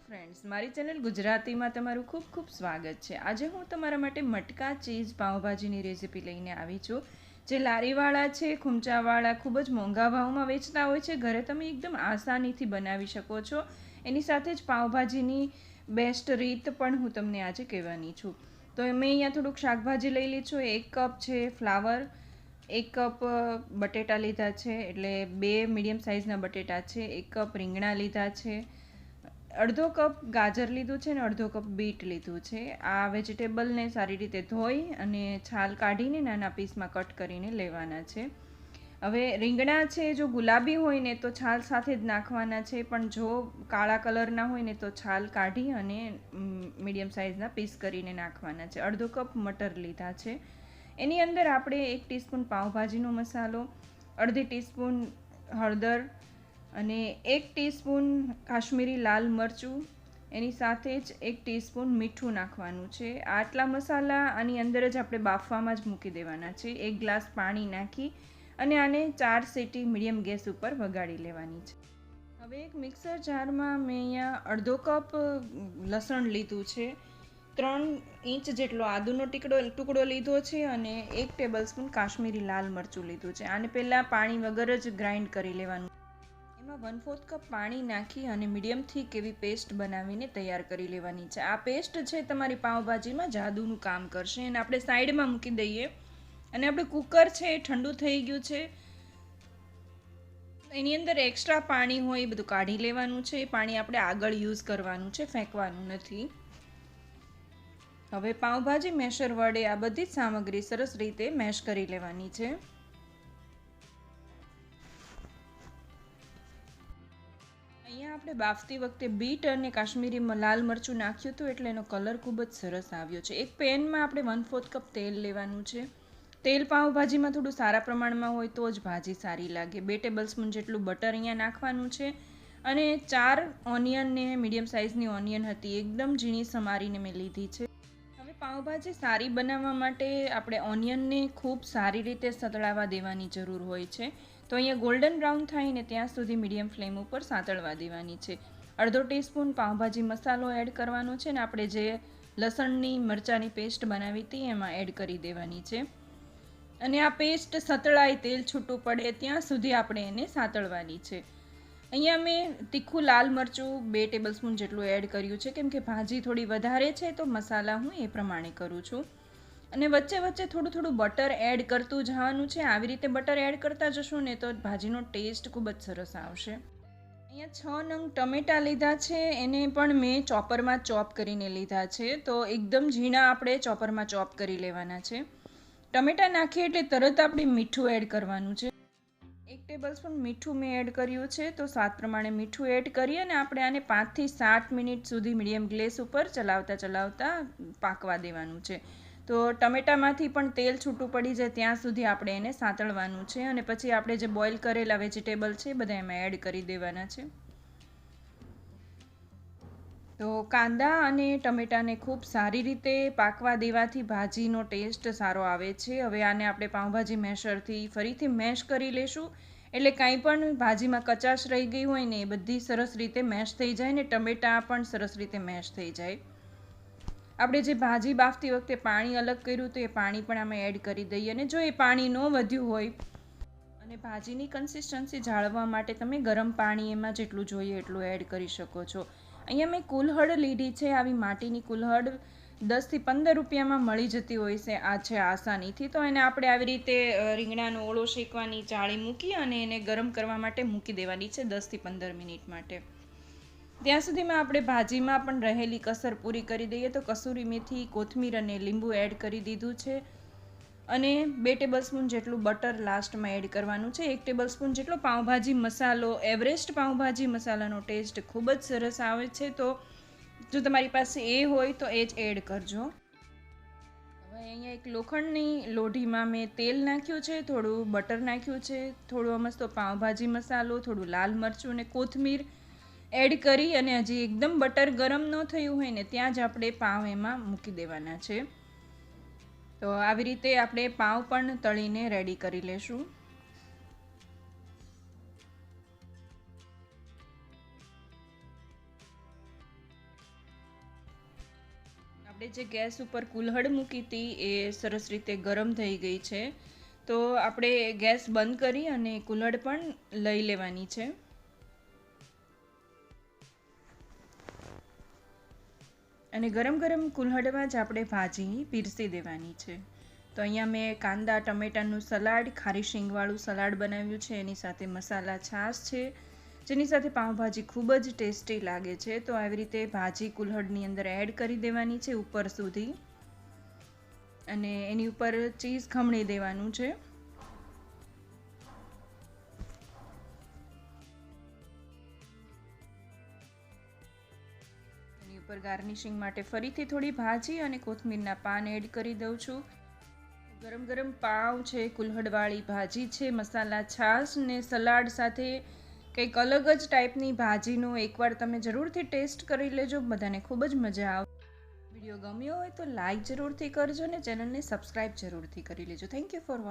Friends, મારી channel ગુજરાતીમાં તમારું ખૂબ ખૂબ સ્વાગત છે। આજે હું તમારા માટે મટકા ચીઝ પાઉંભાજીની રેસીપી લઈને આવી છું, જે લારીવાળા છે, ખૂંચાવાળા ખૂબ જ મોંઘા ભાવમાં વેચતા હોય છે। ઘરે તમે એકદમ આસાનીથી બનાવી શકો છો। એની સાથે જ પાઉંભાજીની બેસ્ટ રીત પણ હું તમને આજે કહેવાની છું। તો મેં અહીંયા થોડુંક શાકભાજી લઈ લીધું છે। 1 કપ છે ફ્લાવર, 1 કપ બટેટા લીધા છે, એટલે 2 મીડિયમ સાઇઝના બટેટા છે, 1 કપ રીંગણા લીધા છે, અડધો કપ ગાજર લીધું છે ને અડધો કપ બીટ લીધું છે। આ વેજીટેબલને સારી રીતે ધોઈ અને છાલ કાઢીને નાના પીસમાં કટ કરીને લેવાના છે। હવે રીંગણા છે, જો ગુલાબી હોય ને તો છાલ સાથે જ નાખવાના છે, પણ જો કાળા કલરના હોય ને તો છાલ કાઢી અને મીડિયમ સાઇઝના પીસ કરીને નાખવાના છે। અડધો કપ મટર લીધા છે। એની અંદર આપણે 1 ટીસ્પૂન પાઉંભાજીનો મસાલો, અડધી ટીસ્પૂન હળદર અને 1 ટીસ્પૂન કાશ્મીરી લાલ મરચું, એની સાથે જ 1 ટીસ્પૂન મીઠું નાખવાનું છે। આટલા મસાલા આની અંદર જ આપણે બાફવામાં જ મૂકી દેવાના છે। 1 ગ્લાસ પાણી નાખી અને આને 4 સીટી મીડિયમ ગેસ ઉપર વગાડી લેવાની છે। હવે એક મિક્સર જારમાં મેં અહીંયા અડધો કપ લસણ લીધું છે, 3 ઇંચ જેટલો આદુનો ટુકડો લીધો છે અને 1 ટેબલસ્પૂન કાશ્મીરી લાલ મરચું લીધું છે। આને પહેલાં પાણી વગર જ ગ્રાઇન્ડ કરી લેવાનું। એમાં 1/4 કપ પાણી નાખી અને મીડિયમ થીક એવી પેસ્ટ બનાવીને તૈયાર કરી લેવાની છે। આ પેસ્ટ છે તમારી પાઉંભાજીમાં જાદુનું કામ કરશે। અને આપણે સાઈડમાં મૂકી દઈએ અને આપણે કુકર છે એ ઠંડુ થઈ ગયું છે, એની અંદર એક્સ્ટ્રા પાણી હોય એ બધું કાઢી લેવાનું છે। એ પાણી આપણે આગળ યુઝ કરવાનું છે, ફેંકવાનું નથી। હવે પાઉંભાજી મેશર વડે આ બધી જ સામગ્રી સરસ રીતે મેશ કરી લેવાની છે। અહીંયા આપણે બાફતી વખતે બીટ અને કાશ્મીરી લાલ મરચું નાખ્યું હતું, એટલે એનો કલર ખૂબ જ સરસ આવ્યો છે। એક પેનમાં આપણે 1/4 કપ તેલ લેવાનું છે। તેલ પાઉંભાજીમાં થોડું સારા પ્રમાણમાં હોય તો જ ભાજી સારી લાગે। 2 ટેબલસ્પૂન જેટલું બટર અહીંયા નાખવાનું છે અને 4 ઓનિયનને મીડિયમ સાઇઝની ઓનિયન હતી, એકદમ ઝીણી સમારીને મેં લીધી છે। હવે પાઉંભાજી સારી બનાવવા માટે આપણે ઓનિયનને ખૂબ સારી રીતે સતળાવા દેવાની જરૂર હોય છે। તો અહીંયા ગોલ્ડન બ્રાઉન થાય ને ત્યાં સુધી મીડિયમ ફ્લેમ ઉપર સાતળવા દેવાની છે। અડધો ટીસ્પૂન પાઉંભાજી મસાલો એડ કરવાનો છે ને આપણે જે લસણની મરચાંની પેસ્ટ બનાવી હતી એમાં એડ કરી દેવાની છે અને આ પેસ્ટ સતળાય, તેલ છૂટું પડે ત્યાં સુધી આપણે એને સાતળવાની છે। અહીંયા મેં તીખું લાલ મરચું 2 ટેબલસ્પૂન જેટલું એડ કર્યું છે, કેમ કે ભાજી થોડી વધારે છે તો મસાલા હું એ પ્રમાણે કરું છું। અને વચ્ચે વચ્ચે થોડું થોડું બટર એડ કરતું જવાનું છે। આવી રીતે બટર એડ કરતા જશું ને તો ભાજીનો ટેસ્ટ ખૂબ જ સરસ આવશે। અહીંયા 6 નંગ ટમેટાં લીધા છે, એને પણ મેં ચોપરમાં ચોપ કરીને લીધા છે, તો એકદમ ઝીણા આપણે ચોપરમાં ચોપ કરી લેવાના છે। ટમેટાં નાખીએ એટલે તરત આપણે મીઠું એડ કરવાનું છે। 1 ટેબલસ્પૂન મીઠું મેં એડ કર્યું છે, તો સ્વાદ પ્રમાણે મીઠું એડ કરી અને આપણે આને 5 થી 7 મિનિટ સુધી મીડિયમ ગેસ ઉપર ચલાવતા પાકવા દેવાનું છે। તો ટમેટામાંથી પણ તેલ છૂટું પડી જાય ત્યાં સુધી આપણે એને સાતળવાનું છે અને પછી આપણે જે બોઇલ કરેલા વેજીટેબલ છે બધા એમાં એડ કરી દેવાના છે। તો કાંદા અને ટમેટાને ખૂબ સારી રીતે પાકવા દેવાથી ભાજીનો ટેસ્ટ સારો આવે છે। હવે આને આપણે પાઉંભાજી મેશરથી ફરીથી મેશ કરી લેશું, એટલે કાંઈ પણ ભાજીમાં કચાશ રહી ગઈ હોય ને એ બધી સરસ રીતે મેશ થઈ જાય ને ટમેટાં પણ સરસ રીતે મેશ થઈ જાય। આપણે જે ભાજી બાફતી વખતે પાણી અલગ કર્યું તો એ પાણી પણ આમાં એડ કરી દઈએ અને જો એ પાણી ન વધ્યું હોય અને ભાજીની કન્સિસ્ટન્સી જાળવવા માટે તમે ગરમ પાણી એમાં જેટલું જોઈએ એટલું એડ કરી શકો છો। અહીંયા મેં કુલ્હડ લીધી છે, આવી માટીની કુલ્હડ 10 થી 15 રૂપિયામાં મળી જતી હોય છે આસાનીથી। તો એને આપણે આવી રીતે રીંગણાનો ઓળો શેકવાની ચાળી મૂકી અને એને ગરમ કરવા માટે મૂકી દેવાની છે 10 થી 15 મિનિટ માટે। ત્યાં સુધીમાં આપણે ભાજીમાં પણ રહેલી કસર પૂરી કરી દઈએ। તો કસૂરી મેથી, કોથમીર અને લીંબુ એડ કરી દીધું છે અને 2 ટેબલસ્પૂન જેટલું બટર લાસ્ટમાં એડ કરવાનું છે। 1 ટેબલસ્પૂન જેટલો પાઉંભાજી મસાલો, એવરેસ્ટ પાઉંભાજી મસાલાનો ટેસ્ટ ખૂબ જ સરસ આવે છે, તો જો તમારી પાસે એ હોય તો એ જ એડ કરજો। હવે અહીંયા એક લોખંડની લોઢીમાં મેં તેલ નાખ્યું છે, થોડું બટર નાખ્યું છે, થોડો મસ્તો પાઉંભાજી મસાલો, થોડું લાલ મરચું અને કોથમીર એડ કરી અને હજી એકદમ બટર ગરમ ન થયું હોય ને ત્યાં જ આપણે પાઉં એમાં મૂકી દેવાના છે। તો આવી રીતે આપણે પાઉં પણ તળીને રેડી કરી લેશું। આપણે જે ગેસ ઉપર કુલ્હડ મૂકી હતી એ સરસ રીતે ગરમ થઈ ગઈ છે, તો આપણે ગેસ બંધ કરી અને કુલ્હડ પણ લઈ લેવાની છે. અને ગરમ ગરમ કુલ્હડમાં જ આપણે ભાજી પીરસી દેવાની છે. તો અહીંયા મેં કાંદા ટમેટાનું સલાડ, ખારી શીંગવાળું સલાડ બનાવ્યું છે, એની સાથે મસાલા છાશ છે, જેની સાથે પાઉંભાજી ખૂબ જ ટેસ્ટી લાગે છે. તો આવી રીતે ભાજી કુલ્હડની અંદર એડ કરી દેવાની છે ઉપર સુધી, અને એની ઉપર ચીઝ ખમણી દેવાનું છે. એની ઉપર ગાર્નિશિંગ માટે ફરીથી થોડી ભાજી અને કોથમીરના પાન એડ કરી દઉં છું. ગરમ ગરમ પાવ છે, કુલ્હડવાળી ભાજી છે, મસાલા છાશ ને સલાડ સાથે કંઈક અલગ જ ટાઈપની ભાજીનો એકવાર તમે જરૂરથી ટેસ્ટ કરી લેજો. બધાને ખૂબ જ મજા આવે. વિડીયો ગમ્યો હોય તો લાઈક જરૂરથી કરજો ને ચેનલને સબસ્ક્રાઈબ જરૂરથી કરી લેજો. Thank you for watching.